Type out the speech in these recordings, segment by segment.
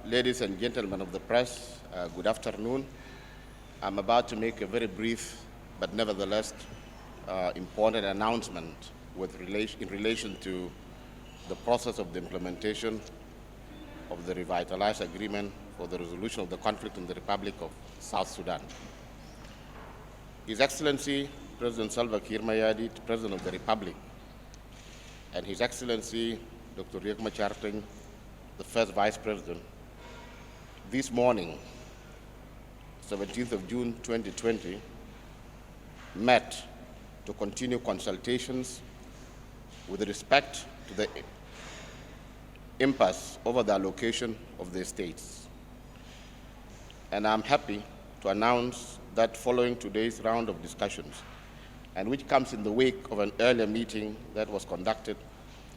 Ladies and gentlemen of the press, good afternoon. I'm about to make a very brief but nevertheless important announcement in relation to the process of the implementation of the revitalized agreement for the resolution of the conflict in the Republic of South Sudan. His Excellency President Salva Kiir, President of the Republic, and His Excellency Dr. Riak Machar, the first Vice President, this morning, 17th of June 2020, met to continue consultations with respect to the impasse over the allocation of the estates. And I'm happy to announce that following today's round of discussions, and which comes in the wake of an earlier meeting that was conducted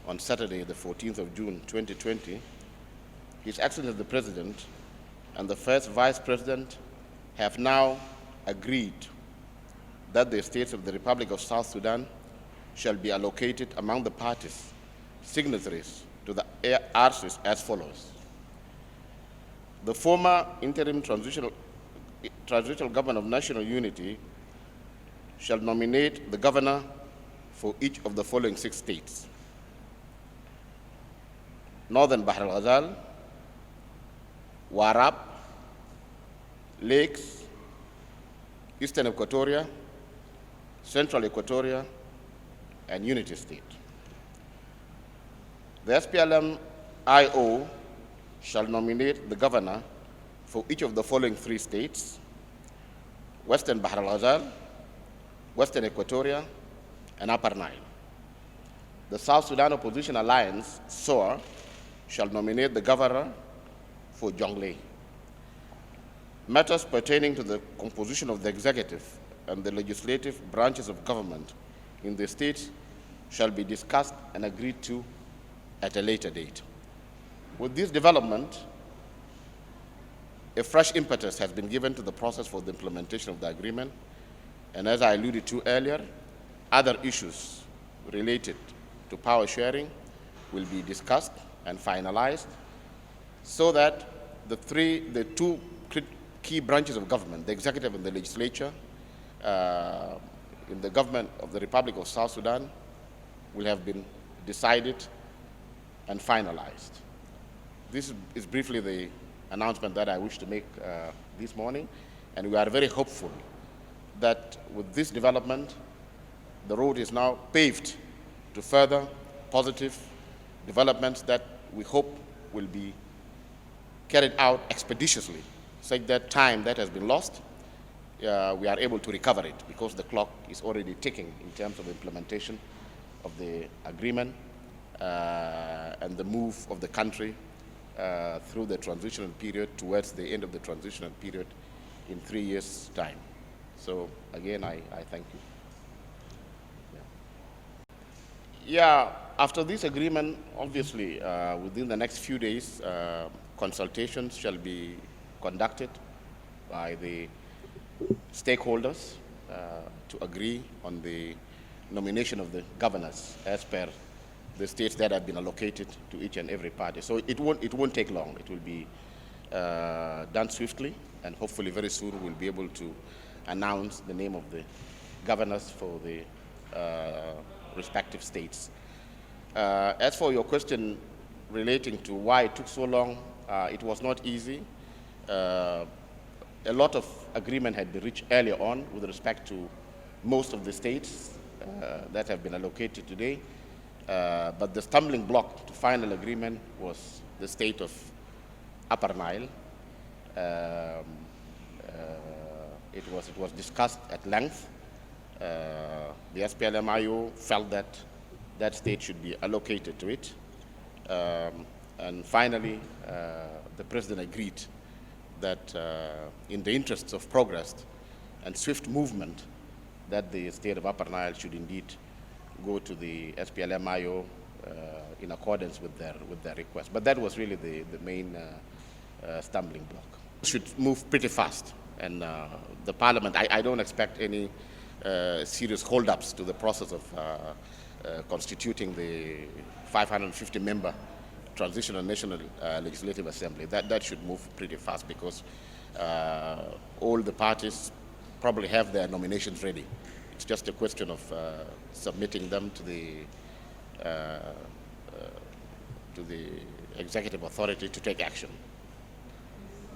on Saturday, the 14th of June 2020, His Excellency the President and the first Vice President have now agreed that the estates of the Republic of South Sudan shall be allocated among the parties signatories to the RCs as follows. The former interim transitional government of national unity shall nominate the governor for each of the following 6 states: Northern Bahr el Ghazal, Warrap, Lakes, Eastern Equatoria, Central Equatoria, and Unity State. The SPLA-IO shall nominate the governor for each of the following 3 states: Western Bahr el Ghazal, Western Equatoria, and Upper Nile. The South Sudan Opposition Alliance, SSOA, shall nominate the governor for Jonglei. Matters pertaining to the composition of the executive and the legislative branches of government in the states shall be discussed and agreed to at a later date. With this development, a fresh impetus has been given to the process for the implementation of the agreement, and as I alluded to earlier, other issues related to power sharing will be discussed and finalized so that the two key branches of government, the executive and the legislature, in the government of the Republic of South Sudan will have been decided and finalized. This is briefly the announcement that I wish to make this morning, and we are very hopeful that with this development, the road is now paved to further positive developments that we hope will be carried out expeditiously, such that time that has been lost, we are able to recover it, because the clock is already ticking in terms of implementation of the agreement and the move of the country through the transitional period towards the end of the transitional period in 3 years' time. So again, I thank you. Yeah, after this agreement, obviously, within the next few days, consultations shall be conducted by the stakeholders to agree on the nomination of the governors as per the states that have been allocated to each and every party. So it won't take long. It will be done swiftly, and hopefully very soon we'll be able to announce the name of the governors for the respective states. As for your question relating to why it took so long, it was not easy. A lot of agreement had been reached earlier on with respect to most of the states that have been allocated today. But the stumbling block to final agreement was the state of Upper Nile. It was discussed at length. The SPLA-IO felt that that state should be allocated to it. And finally, the President agreed that in the interests of progress and swift movement, that the state of Upper Nile should indeed go to the SPLA-IO in accordance with their request. But that was really the main stumbling block. It should move pretty fast, and the Parliament, I don't expect any serious holdups to the process of constituting the 550-member Transitional National Legislative Assembly. That should move pretty fast because all the parties probably have their nominations ready. It's just a question of submitting them to the executive authority to take action.